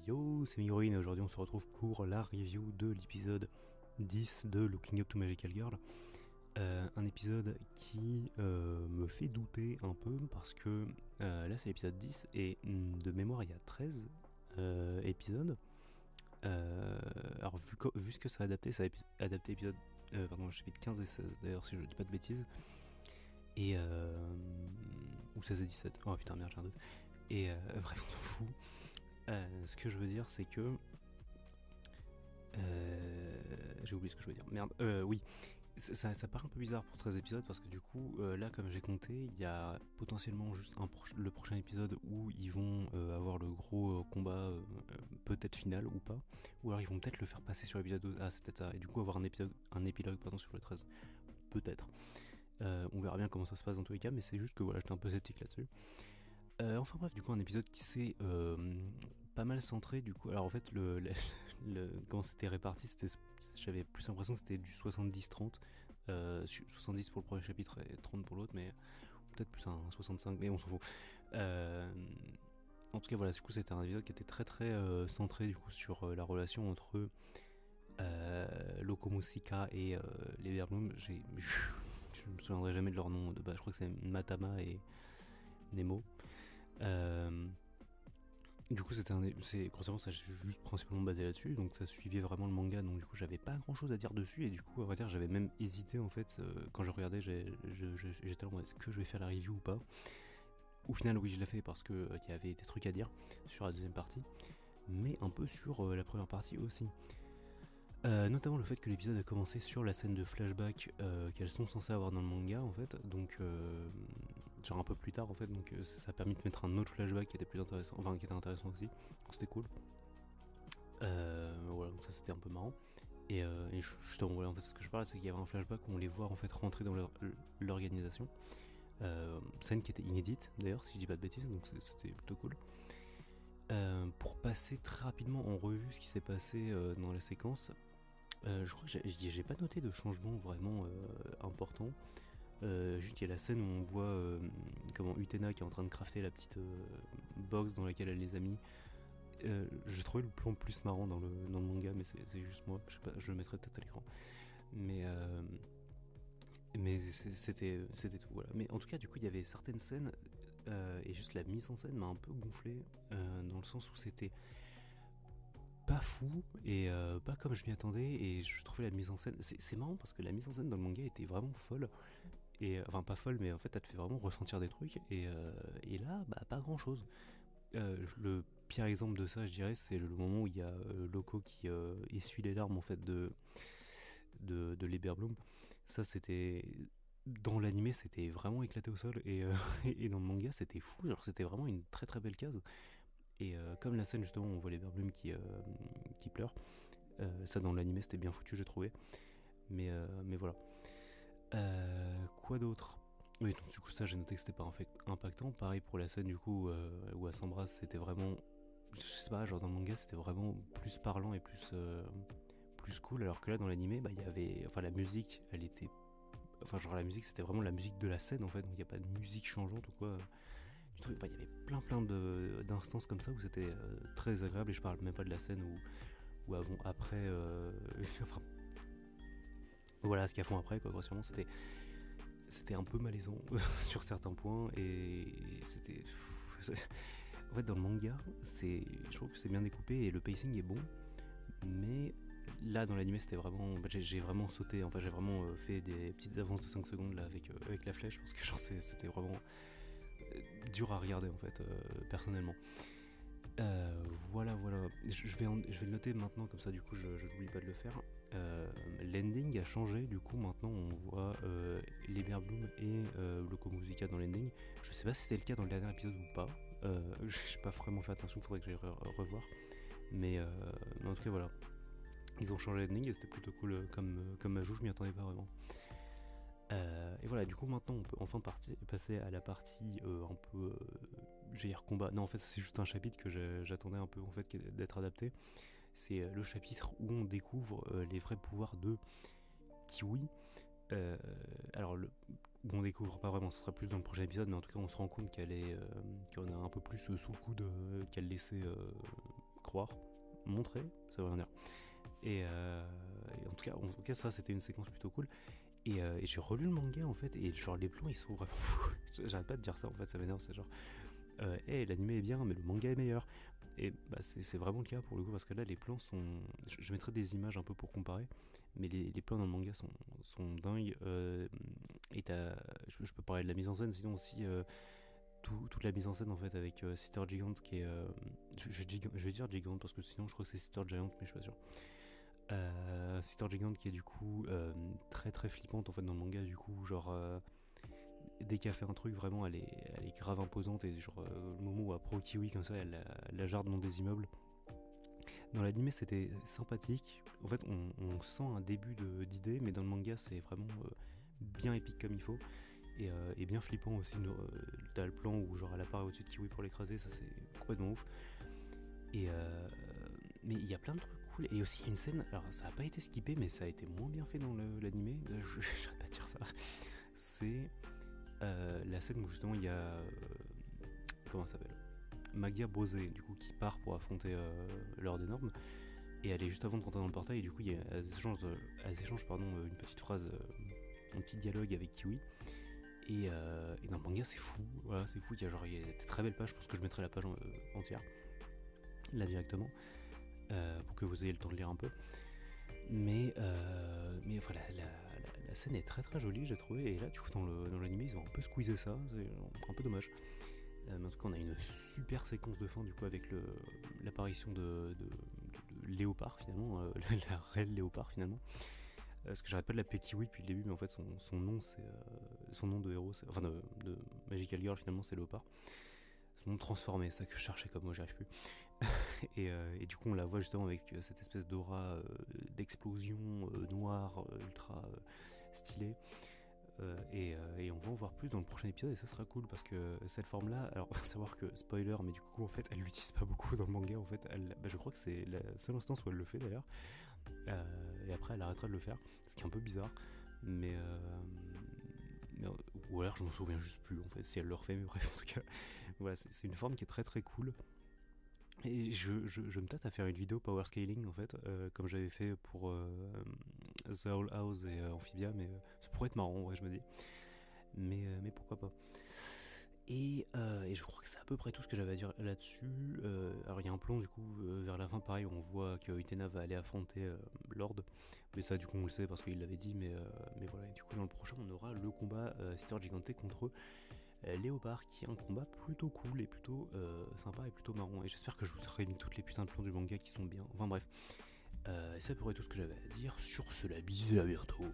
Yo, c'est Miroïne et aujourd'hui on se retrouve pour la review de l'épisode 10 de Looking Up to Magical Girl. Un épisode qui me fait douter un peu parce que là c'est l'épisode 10 et de mémoire il y a 13 épisodes. Alors vu ce que ça a adapté, ça a adapté épisode, chapitre 15 et 16 d'ailleurs si je dis pas de bêtises. Et ou 16 et 17, oh putain merde j'ai un doute. Et bref on s'en fout. Ce que je veux dire c'est que j'ai oublié ce que je veux dire. Merde, oui. Ça paraît un peu bizarre pour 13 épisodes parce que du coup, là, comme j'ai compté, il y a potentiellement juste le prochain épisode où ils vont avoir le gros combat, peut-être final ou pas. Ou alors ils vont peut-être le faire passer sur l'épisode 12. Ah, c'est peut-être ça. Et du coup, avoir un épilogue sur le 13. Peut-être. On verra bien comment ça se passe dans tous les cas, mais c'est juste que voilà, j'étais un peu sceptique là-dessus. Enfin bref, du coup un épisode qui s'est pas mal centré du coup. Alors en fait comment c'était réparti, j'avais plus l'impression que c'était du 70-30, 70 pour le premier chapitre et 30 pour l'autre, mais peut-être plus un 65, mais on s'en fout. En tout cas voilà, du coup c'était un épisode qui était très très centré du coup sur la relation entre Lokomusika et les Berbloom. Je me souviendrai jamais de leur nom de base, je crois que c'est Matama et Nemo. Du coup c'est grossièrement ça, juste principalement basé là-dessus, donc ça suivait vraiment le manga, donc du coup j'avais pas grand chose à dire dessus, et du coup à vrai dire j'avais même hésité en fait, quand je regardais j'étais là en mode est-ce que je vais faire la review ou pas. Au final oui je l'ai fait parce que il y avait des trucs à dire sur la deuxième partie, mais un peu sur la première partie aussi. Notamment le fait que l'épisode a commencé sur la scène de flashback qu'elles sont censées avoir dans le manga en fait, donc genre un peu plus tard en fait, donc ça a permis de mettre un autre flashback qui était plus intéressant, enfin qui était intéressant aussi, donc c'était cool. Voilà, donc ça c'était un peu marrant. Et justement voilà, en fait ce que je parle c'est qu'il y avait un flashback où on les voit en fait rentrer dans l'organisation, scène qui était inédite d'ailleurs si je dis pas de bêtises, donc c'était plutôt cool. Pour passer très rapidement en revue ce qui s'est passé dans la séquence. Je crois que j'ai pas noté de changement vraiment important. Juste il y a la scène où on voit comment Utena qui est en train de crafter la petite box dans laquelle elle les a mis. J'ai trouvé le plan plus marrant dans le manga, mais c'est juste moi. Je sais pas, je le mettrai peut-être à l'écran. Mais c'était tout, voilà. Mais en tout cas, du coup, il y avait certaines scènes et juste la mise en scène m'a un peu gonflé dans le sens où c'était pas fou et pas comme je m'y attendais, et je trouvais la mise en scène c'est marrant parce que la mise en scène dans le manga était vraiment folle, et enfin pas folle mais en fait elle te fait vraiment ressentir des trucs, et là bah pas grand chose. Le pire exemple de ça je dirais c'est le moment où il y a Loco qui essuie les larmes en fait de l'Eberbloom. Ça c'était dans l'animé c'était vraiment éclaté au sol, et, et dans le manga c'était fou, genre c'était vraiment une très très belle case. Et comme la scène justement où on voit les Berbloom qui pleurent, ça dans l'animé c'était bien foutu j'ai trouvé. Mais voilà. Quoi d'autre? Oui, donc du coup ça j'ai noté que c'était pas impactant. Pareil pour la scène du coup où elle s'embrasse, c'était vraiment, je sais pas, genre dans le manga c'était vraiment plus parlant et plus cool, alors que là dans l'animé bah il y avait, enfin la musique elle était, enfin genre la musique c'était vraiment la musique de la scène en fait, donc il n'y a pas de musique changeante ou quoi. Enfin, il y avait plein d'instances comme ça où c'était très agréable, et je parle même pas de la scène où avant, après, enfin voilà ce qu'ils font après quoi. Grossièrement c'était un peu malaisant sur certains points, et c'était en fait dans le manga je trouve que c'est bien découpé et le pacing est bon, mais là dans l'anime c'était vraiment, j'ai vraiment sauté, enfin j'ai vraiment fait des petites avances de 5 secondes là avec la flèche, parce que genre c'était vraiment dur à regarder en fait, personnellement. Voilà. Je vais le noter maintenant, comme ça du coup je n'oublie pas de le faire. L'ending a changé, du coup maintenant on voit les Berbloom et Lokomusika dans l'ending. Je sais pas si c'était le cas dans le dernier épisode ou pas. J'ai pas vraiment fait attention, faudrait que j'aille revoir. Mais en tout cas voilà. Ils ont changé l'ending et c'était plutôt cool comme ajout, je m'y attendais pas vraiment. Et voilà, du coup maintenant on peut enfin passer à la partie un peu, j'allais dire combat. Non en fait c'est juste un chapitre que j'attendais un peu en fait d'être adapté. C'est le chapitre où on découvre les vrais pouvoirs de Kiwi. Alors où on découvre pas vraiment, ce sera plus dans le prochain épisode, mais en tout cas on se rend compte qu'on a un peu plus sous le coude qu'elle laissait croire, montrer, ça veut rien dire. Et en tout cas, ça c'était une séquence plutôt cool. Et j'ai relu le manga en fait, et genre les plans ils sont vraiment fous. J'arrête pas de dire ça en fait, ça m'énerve, c'est genre hey, l'anime est bien, mais le manga est meilleur. Et bah, c'est vraiment le cas pour le coup, parce que là les plans sont. Je mettrai des images un peu pour comparer, mais les plans dans le manga sont dingues. Et je peux parler de la mise en scène, sinon aussi toute la mise en scène en fait avec Sister Gigant qui est. Je vais dire Gigant parce que sinon je crois que c'est Sister Giant, mais je suis pas sûr. Sister Gigant qui est du coup très très flippante en fait dans le manga, du coup genre dès qu'elle fait un truc vraiment elle est grave imposante, et genre le moment où elle prend Kiwi comme ça elle la jarde dans des immeubles. Dans l'anime c'était sympathique, en fait on sent un début d'idée, mais dans le manga c'est vraiment bien épique comme il faut, et bien flippant aussi. T'as le plan où genre elle apparaît au-dessus de Kiwi pour l'écraser, ça c'est complètement ouf. Et mais il y a plein de trucs cool, et aussi il y a une scène, alors ça a pas été skippé mais ça a été moins bien fait dans l'anime, j'arrête pas de dire ça, c'est la scène où justement il y a comment ça s'appelle, Magia Bosé du coup qui part pour affronter Lord Énorme, et elle est juste avant de rentrer dans le portail, et du coup elles échangent une petite phrase, un petit dialogue avec Kiwi. Et dans le manga c'est fou, voilà, c'est fou, il y a des très belles pages, je pense que je mettrai la page entière là directement, pour que vous ayez le temps de lire un peu. Mais voilà, la scène est très très jolie, j'ai trouvé, et là du coup dans l'anime ils ont un peu squeezé ça, c'est un peu dommage. Mais en tout cas on a une super séquence de fin du coup avec l'apparition de Léopard finalement, la reine Léopard finalement. Parce que j'arrête pas de l'appeler Kiwi depuis le début, mais en fait son nom c'est son nom de héros, enfin de Magical Girl finalement c'est Léopard. Son nom transformé, c'est ça que je cherchais comme moi, j'arrive plus. et du coup on la voit justement avec cette espèce d'aura d'explosion noire ultra stylée, et on va en voir plus dans le prochain épisode, et ça sera cool parce que cette forme là, alors faut savoir que spoiler, mais du coup en fait elle l'utilise pas beaucoup dans le manga en fait, je crois que c'est la seule instance où elle le fait d'ailleurs, et après elle arrêtera de le faire, ce qui est un peu bizarre, mais ou alors je m'en souviens juste plus en fait si elle le refait, mais bref en tout cas voilà, c'est une forme qui est très très cool. Et je me tâte à faire une vidéo power scaling en fait, comme j'avais fait pour The Owl House et Amphibia, mais ça pourrait être marrant en vrai, je me dis. Mais pourquoi pas. Et je crois que c'est à peu près tout ce que j'avais à dire là-dessus. Alors il y a un plan du coup vers la fin, pareil, où on voit que Utena va aller affronter Lord. Mais ça du coup on le sait parce qu'il l'avait dit, mais voilà. Et du coup dans le prochain on aura le combat Sister Gigante contre Léopard, qui est un combat plutôt cool et plutôt sympa et plutôt marrant. Et j'espère que je vous aurai mis toutes les putains de plans du manga qui sont bien. Enfin bref, c'est à peu près tout ce que j'avais à dire. Sur ce, la bise, à bientôt.